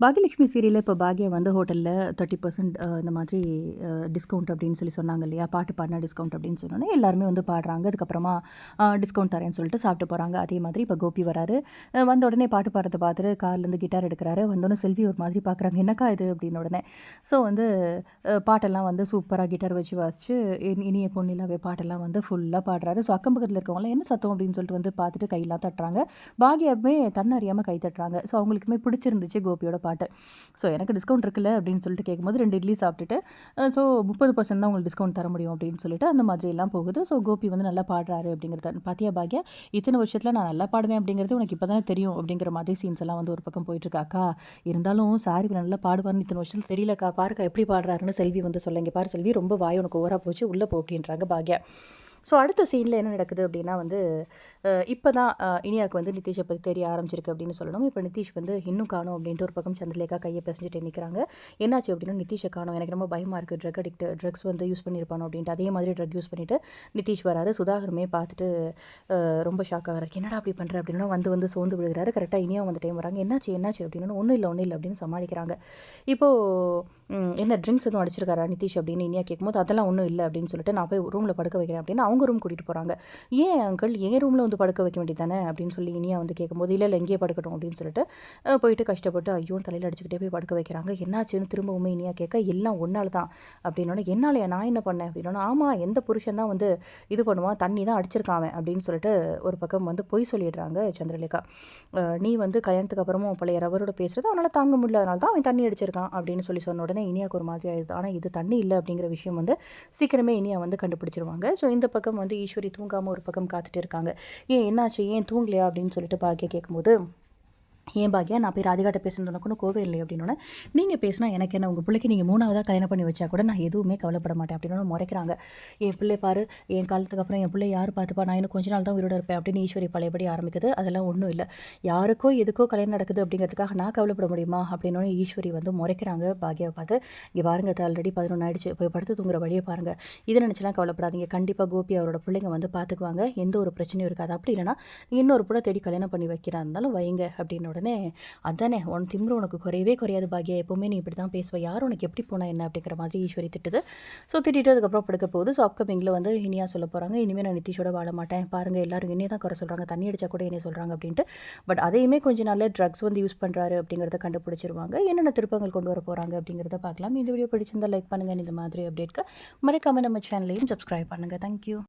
பாகியலட்சுமி சீரியலில் இப்போ பாக்யா வந்து ஹோட்டலில் 30% இந்த மாதிரி டிஸ்கவுண்ட் அப்படின்னு சொன்னாங்க இல்லையா, பாட்டு பாடினா டிஸ்கவுண்ட் அப்படின்னு சொன்னோன்னே எல்லாருமே வந்து பாடுறாங்க. அதுக்கப்புறமா டிஸ்கவுண்ட் தரேன்னு சொல்லிட்டு சாப்பிட்டு போகிறாங்க. அதே மாதிரி இப்போ கோபி வராரு. வந்த உடனே பாட்டு பாடுறதை பார்த்துட்டு கார்லேருந்து கிட்டார் எடுக்கிறாரு. வந்தோடனே செல்வி ஒரு மாதிரி பார்க்குறாங்க, என்னக்கா இது அப்படின்னு உடனே. ஸோ வந்து பாட்டெல்லாம் வந்து சூப்பராக கிட்டார் வச்சு வாசிச்சு இனிய பொன்னிலாவே பாட்டெல்லாம் வந்து ஃபுல்லாக பாடுறாரு. ஸோ அக்கம் பக்கத்தில் இருக்கவங்களாம் என்ன சத்தம் அப்படின்னு சொல்லிட்டு வந்து பார்த்துட்டு கையெல்லாம் தட்டுறாங்க. பாக்யாவுமே தன்னை அறியாமல் கை தட்டுறாங்க. ஸோ அவங்களுக்குமே பிடிச்சிருந்துச்சு கோபியோட பாட்டு. ஸோ எனக்கு டிஸ்கவுண்ட் இருக்குல்ல அப்படின்னு சொல்லிட்டு கேட்கும்போது 2 இட்லி சாப்பிட்டுட்டு ஸோ 30% தான் உங்களுக்கு டிஸ்கவுண்ட் தர முடியும் அப்படின்னு சொல்லிட்டு அந்த மாதிரி எல்லாம் போகுது. ஸோ கோபி வந்து நல்லா பாடுறாரு அப்படிங்கிறத பாத்தியா பாக்யா, இத்தனை வருஷத்தில் நான் நல்லா பாடுவேன் அப்படிங்கிறது உனக்கு இப்போ தானே தெரியும் அப்படிங்கிற மாதிரி சீன்ஸ் எல்லாம் வந்து ஒரு பக்கம் போயிட்டுருக்கு. அக்கா இருந்தாலும் சாரி நல்லா பாடுவார்னு இத்தனை வருஷத்தில் தெரியலக்கா, பாருக்கா எப்படி பாடுறாருன்னு செல்வி வந்து சொல்லுங்க. பாரு செல்வி, ரொம்ப வாய் உனக்கு ஓவராக போச்சு, உள்ளே போ அப்படின்றாங்க பாக்யா. ஸோ அடுத்த சீனில் என்ன நடக்குது அப்படின்னா வந்து இப்போ தான் இனியாவுக்கு வந்து நிதிஷை பற்றி தெரிய ஆரம்பிச்சிருக்கு அப்படின்னு சொல்லணும். இப்போ நிதிஷ் வந்து இன்னும் காணும் அப்படின்ட்டு ஒரு பக்கம் சந்திரலேகா கையை பிசைஞ்சிட்டு நிற்கிறாங்க. என்னாச்சு அப்படின்னா நிதிஷை காணும், எனக்கு ரொம்ப பயமாக இருக்குது, ட்ரக்ஸ் வந்து யூஸ் பண்ணியிருப்பானோ அப்படின்ட்டு. அதே மாதிரி ட்ரக் யூஸ் பண்ணிவிட்டு நிதிஷ் வராரு. சுதாகருமே பார்த்துட்டு ரொம்ப ஷாக் ஆகிறாரு. என்னடா அப்படி பண்ணுற அப்படின்னா வந்து சோர்ந்து விழுகிறாரு. கரெக்டாக இனியா வந்து டைம் வராங்க. என்னாச்சு அப்படின்னா ஒன்றும் இல்லை அப்படின்னு சமாளிக்கிறாங்க. இப்போது என்ன ட்ரிங்க்ஸ் எதுவும் அடிச்சிருக்காரா நிதிஷ் அப்படின்னு இனியா கேட்கும்போது அதெல்லாம் ஒன்றும் இல்லை அப்படின்னு சொல்லிட்டு நான் போய் ரூமில் படுக்க வைக்கிறேன் அப்படின்னு அவங்க ரூம் கூட்டிகிட்டு போகிறாங்க. ஏன் அங்கிள் என் ரூமில் வந்து படுக்க வைக்க வேண்டியது தானே அப்படின்னு சொல்லி இனியா வந்து கேட்கும்போது இல்லை எங்கேயே படுக்கட்டும் அப்படின்னு சொல்லிட்டு போயிட்டு கஷ்டப்பட்டு ஐயோன்னு தலையில் அடிச்சுக்கிட்டே போய் படுக்க வைக்கிறாங்க. என்னாச்சுன்னு திரும்பவுமே இனியா கேட்க எல்லாம் ஒன்றால் தான் அப்படின்னோட என்னாலையா நான் என்ன பண்ணேன் அப்படின்னா ஆமாம் எந்த புருஷன் தான் வந்து இது பண்ணுவான், தண்ணி தான் அடிச்சிருக்கான் அப்படின்னு சொல்லிட்டு ஒரு பக்கம் வந்து பொய் சொல்லிடுறாங்க சந்திரலேகா. நீ வந்து கல்யாணத்துக்கு அப்புறமும் பழைய ரவரோட பேசுகிறது அவனால் தாங்க முடியல, அதனால தான் அவன் தண்ணி அடிச்சிருக்கான் அப்படின்னு சொன்ன உடனே இனியாவுக்கு ஒரு மாதிரி ஆயிடுது. ஆனால் இது தண்ணி இல்லை அப்படிங்கிற விஷயம் வந்து சீக்கிரமே இனியா வந்து கண்டுபிடிச்சிருவாங்க. ஸோ இந்த பக்கம் வந்து ஈஸ்வரி தூங்காமல் ஒரு பக்கம் காத்துட்டு இருக்காங்க. ஏன் என்னாச்சு, ஏன் தூங்கலையா அப்படின்னு சொல்லிட்டு பாக்கியா கேட்கும்போது ஏன் பாக்கியா நான் போய் ராதிகாட்ட பேசுனது உனக்கு கோவம் இல்லை அப்படின்னோடனே நீங்கள் பேசினா எனக்கு என்ன, உங்கள் பிள்ளைக்கு நீங்கள் 3ஆவதாக கல்யாணம் பண்ணி வச்சா கூட நான் எதுவுமே கவலைப்பட மாட்டேன் அப்படின்னு முறைக்கிறாங்க. என் பிள்ளை பாரு, என் காலத்துக்கு அப்புறம் என் பிள்ளை யார் பார்த்துப்பா, நான் இன்னும் கொஞ்ச நாள் தான் உயிரோட இருப்பேன் அப்படின்னு ஈஸ்வரி பழையபடி ஆரம்பிக்குது. அதெல்லாம் ஒன்றும் இல்லை, யாருக்கோ எதுக்கோ கல்யாணம் நடக்குது அப்படிங்கிறதுக்காக நான் கவலைப்பட முடியுமா அப்படின்னு ஈஸ்வரி வந்து முறைக்கிறாங்க பாக்கியாவை பார்த்து. இங்கே பாருங்க, ஆல்ரெடி 11 ஆயிடுச்சு, போய் படுத்து தூங்குற வழியை பாருங்கள், இதை நினச்சலாம் கவலைப்படாதீங்க, கண்டிப்பாக கோபி அவரோட பிள்ளைங்க வந்து பார்த்துக்குவாங்க, எந்த ஒரு பிரச்சனையும் இருக்காது, அப்படி இல்லைனா இன்னொரு கூட தேடி கல்யாணம் பண்ணி வைக்கிறா இருந்தாலும் வைங்க அப்படின்னு உடனே அதானே உன் திமிரு உனக்கு குறையவே குறையாது பாக்யா, எப்போவுமே நீ இப்படி தான் பேசுவ, யார் உனக்கு எப்படி போனால் என்ன அப்படிங்கிற மாதிரி ஈஸ்வரி திட்டுது. ஸோ திட்டிட்டு அதுக்கப்புறம் படுக்க போகுது. ஸோ அப்கமிங்கில் வந்து இனியா சொல்ல போகிறாங்க, இனிமேல் நான் நிதிஷோட வாழ மாட்டேன், பாருங்கள் எல்லாரும் என்னையே தான் குறை சொல்கிறாங்க, தண்ணி அடித்தா கூட என்னைய சொல்கிறாங்க அப்படின்ட்டு. பட் அதையுமே கொஞ்ச நாள் ட்ரக்ஸ் வந்து யூஸ் பண்ணுறாரு அப்படிங்கிறத கண்டுபிடிச்சிருவாங்க. என்னென்ன திருப்பங்கள் கொண்டு வர போகிறாங்க அப்படிங்கிறத பார்க்கலாம். இந்த வீடியோ பிடிச்சிருந்தால் லைக் பண்ணுங்கள். இந்த மாதிரி அப்டேட்க்கு மறக்காமல் நம்ம சேனலையும் சப்ஸ்கிரைப் பண்ணுங்கள். தேங்க்யூ.